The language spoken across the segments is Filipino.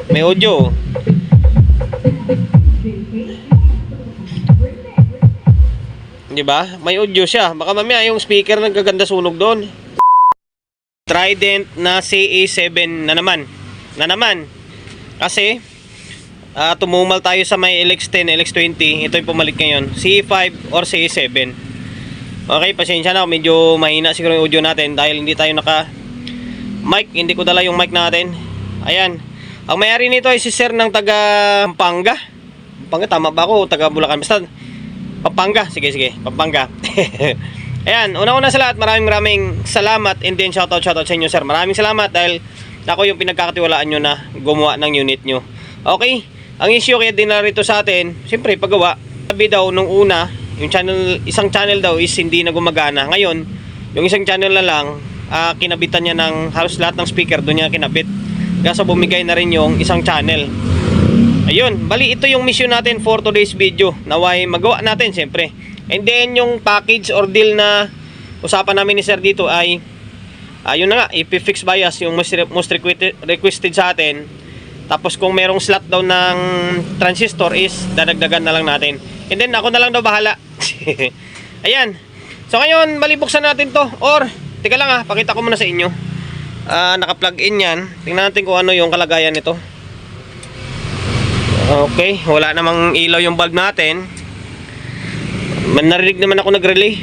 May audio. Di ba? May audio siya. Baka mamaya yung speaker nagkaganda sunog doon. Trident na CA7 na naman. Kasi tumumal tayo sa may LX10, LX20. Ito yung pumalit ngayon. CA5 or CA7. Okay, pasensya na. Medyo mahina siguro yung audio natin dahil hindi tayo naka mic. Hindi ko dala yung mic natin. Ayan. Ang may-ari nito ay si Sir ng taga Pampanga. Pampanga, tama ba ako? Taga Bulacan. Basta Pampanga. Sige. Pampanga. Ayan. Una-una sa lahat, maraming salamat. And then shoutout sa inyo, Sir. Maraming salamat dahil ako yung pinagkakatiwalaan nyo na gumawa ng unit nyo. Okay? Ang issue kaya din na rito sa atin, siyempre paggawa. Sabi daw nung una, yung isang channel daw is hindi na gumagana. Ngayon, yung isang channel na lang, kinabitan niya ng halos lahat ng speaker, doon niya kinabit. Kaya bumigay na rin yung isang channel. Ayun, bali ito yung mission natin for today's video. Naway magawa natin siyempre. And then yung package or deal na usapan namin ni Sir dito ay ayun na nga, i-fix bias yung most requested sa atin. Tapos kung merong slot daw ng transistor is dadagdagan na lang natin. And then ako na lang daw bahala. Ayan. So ngayon, bali buksan natin to. Or, teka lang pakita ko muna sa inyo. Naka-plug in yan. Tingnan natin kung ano yung kalagayan nito. Okay, wala namang ilaw yung bulb natin. Narinig naman ako nag-relay.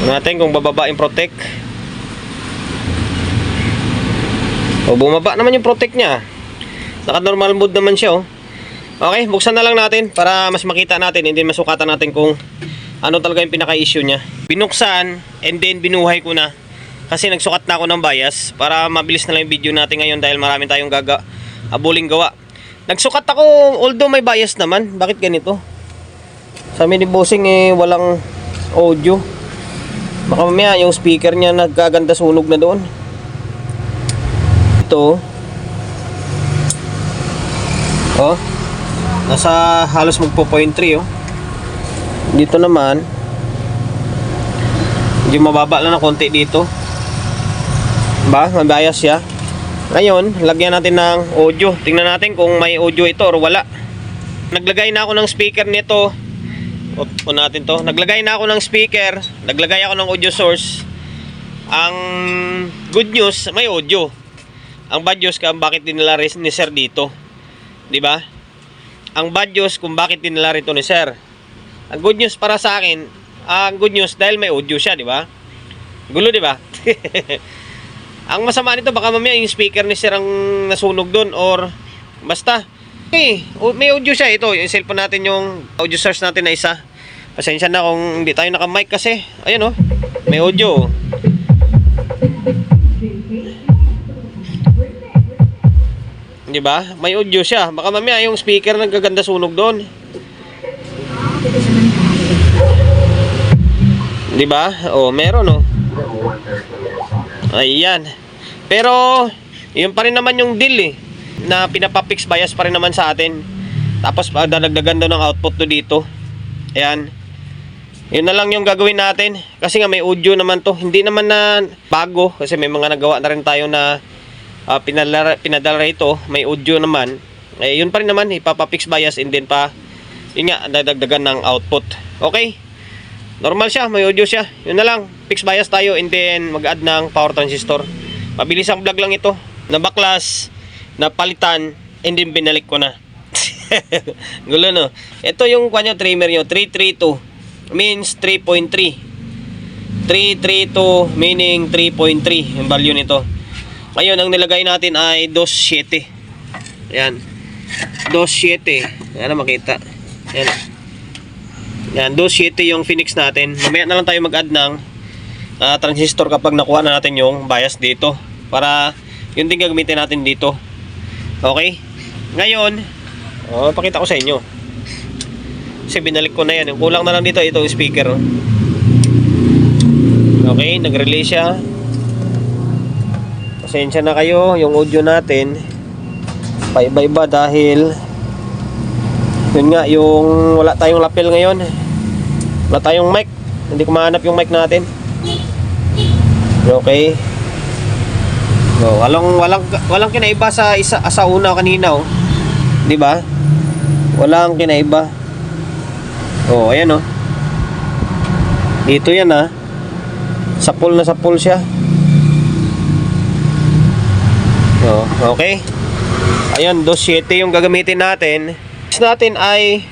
Natin kung bababa yung protect. O bumaba naman yung protect niya. Naka normal mode naman siya Okay, buksan na lang natin para mas makita natin, hindi masukatan natin kung ano talaga yung pinaka-issue niya. Binuksan and then binuhay ko na. Kasi nagsukat na ako ng bias para mabilis na lang yung video natin ngayon dahil marami tayong abuling gawa. Nagsukat ako although may bias naman. Bakit ganito? Sa amin ni Bossing walang audio. Baka mamaya yung speaker niya nagkaganda sunog na doon. Ito nasa halos magpo 0.3 Dito naman medyo mababa lang ng konti dito. May bias siya. Ngayon, lagyan natin ng audio. Tingnan natin kung may audio ito or wala. Naglagay na ako ng speaker nito. Natin to. Naglagay na ako ng speaker. Naglagay ako ng audio source. Ang good news, may audio. Ang bad news kung bakit dinala ni Sir dito. 'Di ba? Ang bad news kung bakit dinala rito ni Sir. Ang good news para sa akin, ang good news dahil may audio siya, 'di ba? Gulo, 'di ba? Ang masama nito baka mamaya yung speaker ni Sir ang nasunog doon or basta. Okay, may audio siya. Ito, yung cellphone natin, yung audio source natin na isa. Pasensya na kung hindi tayo naka-mic kasi. Ayun may audio. Di ba? May audio siya. Baka mamaya yung speaker nagkaganda sunog doon. Di ba? Meron Ayan. Pero yun pa rin naman yung deal na pinapa-fix bias pa rin naman sa atin. Tapos dadagdagan daw ng output to dito. Ayan. Yun na lang yung gagawin natin. Kasi nga may audio naman to. Hindi naman na bago. Kasi may mga nagawa na rin tayo na pinadala ito. May audio naman. Yun pa rin naman. Ipapa-fix bias and then yun nga, dadagdagan ng output. Okay? Normal siya. May audio siya. Yun na lang. Fix bias tayo and then mag-add ng power transistor. Mabilis ang vlog lang ito. Nabaklas, napalitan, and then binalik ko na. Gulo Ito yung trimmer nyo, 332. Means 3.3. 332 meaning 3.3 yung value nito. Ngayon, ang nilagay natin ay 2.7. Ayan. 2.7. Ayan na makita. Ayan. Ayan, 2.7 yung Phoenix natin. Mamaya na lang tayo mag-add ng transistor kapag nakuha na natin yung bias dito para yun din gagamitin natin dito. Okay? Ngayon, pakita ko sa inyo. Kasi binalik ko na yan. Yung kulang na lang dito, ito yung speaker. Okay, nag-relay siya. Pasensya na kayo, yung audio natin paiba-iba dahil yun nga, yung wala tayong lapel ngayon. Wala tayong mic. Hindi ko mahanap yung mic natin. Okay. Oh, walang kinaiba sa una kanina, oh. 'Di ba? Walang kinaiba. Oh, ayan, oh. Dito yan, ah. Sapul na sapul siya. Oh, okay. Ayan, 2.7 yung gagamitin natin. Next natin ay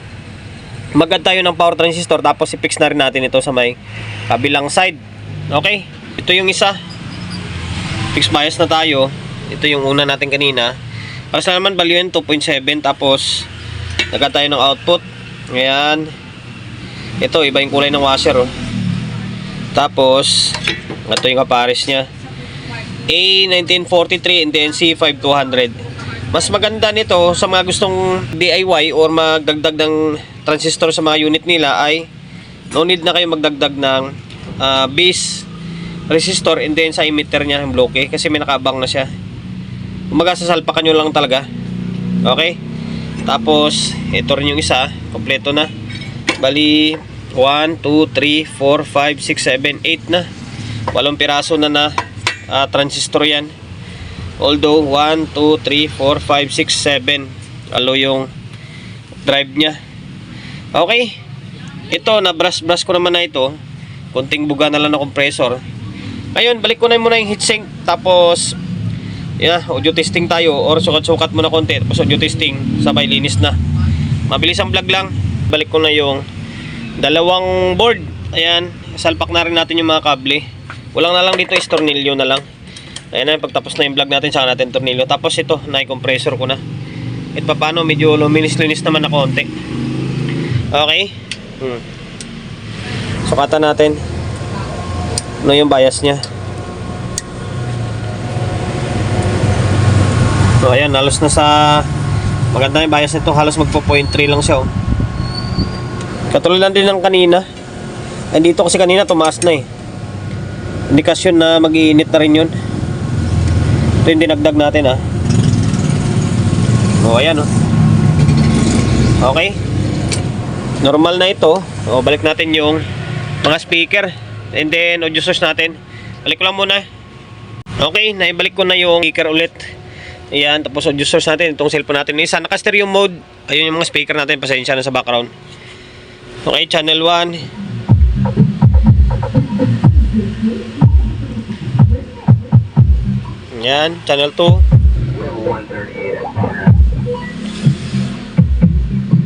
mag-add tayo ng power transistor, tapos i-fix na rin natin ito sa may kabilang side. Okay? Ito yung isa. Fix bias na tayo. Ito yung una natin kanina. Para sa naman value yan 2.7, tapos nag-add tayo ng output. Ayan. Ito, iba yung kulay ng washer, oh. Tapos ito yung kapares nya, A1943 and then C5200. Mas maganda nito sa mga gustong DIY or magdagdag ng transistor sa mga unit nila ay no need na kayo magdagdag ng base resistor and then sa emitter nya yung bloke, kasi may nakaabang na siya. Kumaga sasalpakan nyo lang talaga. Okay? Tapos ito rin yung isa, kompleto na. Bali 1, 2, 3, 4, 5, 6, 7, 8 na. 8 piraso na transistor yan. Although 1, 2, 3, 4, 5, 6, 7 alo yung drive nya. Okay. Ito, na brush ko naman na ito. Konting buga na lang na compressor. Ngayon, balik ko na muna yung heatsink. Tapos audio testing tayo, or sukat-sukat muna konti. Tapos audio testing, sabay linis na. Mabilis ang vlog lang. Balik ko na yung dalawang board. Ayan, salpak na rin natin yung mga kable. Kulang na lang dito is tornilyo na lang. Ayan na, pagtapos na yung vlog natin, saka natin tornilyo. Tapos ito, na-compressor ko na. At paano, medyo luminis-linis naman na konti. Okay. Sukatan natin ano yung bias nya. So ayan, halos na sa maganda yung bias nito. Halos magpo 0.3 lang siya, oh. Katulad lang din ng kanina. Ay, dito kasi kanina tumaas na, eh. Indikasyon na mag-iinit na rin yun. Ito yung dinagdag natin, ah. O, ayan, oh. Okay. Normal na ito. O, balik natin yung mga speaker. And then, audio source natin. Balik ko lang muna. Okay, naibalik ko na yung speaker ulit. Ayan, tapos audio source natin. Itong cellphone natin. Isa, naka-stereo mode. Ayun yung mga speaker natin. Pasensya na sa background. Okay, channel 1. Yan, channel 2.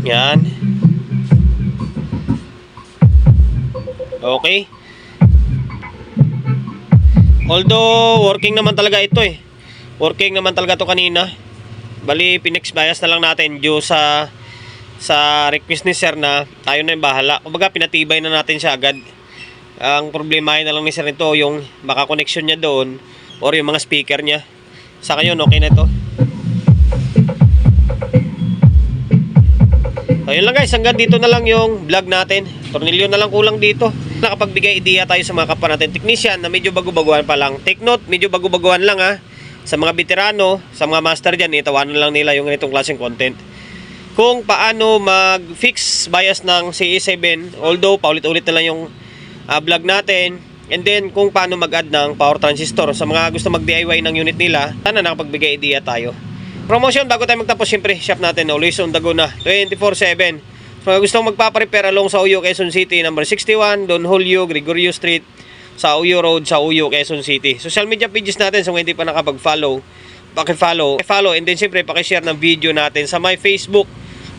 Yan. Okay. Although working naman talaga ito, eh. Working naman talaga to kanina. Bali, pinex bias na lang natin due sa request ni sir na tayo na yung bahala. Kumbaga, pinatibay na natin siya agad. Ang problema na lang ni sir nito, yung baka connection niya doon or yung mga speaker niya. Sa ngayon, okay na ito. Ayun lang guys, hanggang dito na lang yung vlog natin. Tornilyo na lang kulang dito. Nakapagbigay idea tayo sa mga kapwa natin technician na medyo bago-baguhan pa lang. Take note, medyo bago-baguhan lang, ha. Sa mga veterano, sa mga master dyan, itawanan lang nila yung ganitong klaseng content. Kung paano mag-fix bias ng CE7, although paulit-ulit na lang yung vlog natin. And then kung paano mag-add ng power transistor sa mga gusto mag-DIY ng unit nila. Sana nakapagbigay idea tayo. Promotion bago tayo magtapos, siyempre shop natin always on the go na 24/7. So mga gustong magpa-prepare along sa Uyo, Quezon City, number 61 Don Julio Gregorio Street, sa Uyo Road, sa Uyo, Quezon City. Social media pages natin, so kung hindi pa nakapag-follow, paki-follow, and then siyempre paki-share ng video natin sa my Facebook,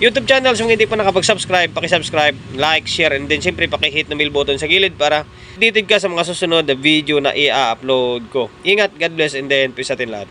YouTube channel. So kung hindi pa nakapag-subscribe, paki-subscribe, like, share, and then siyempre paki-hit ng bell button sa gilid para updated ka sa mga susunod na video na i-upload ko. Ingat, God bless, and then peace atin lahat.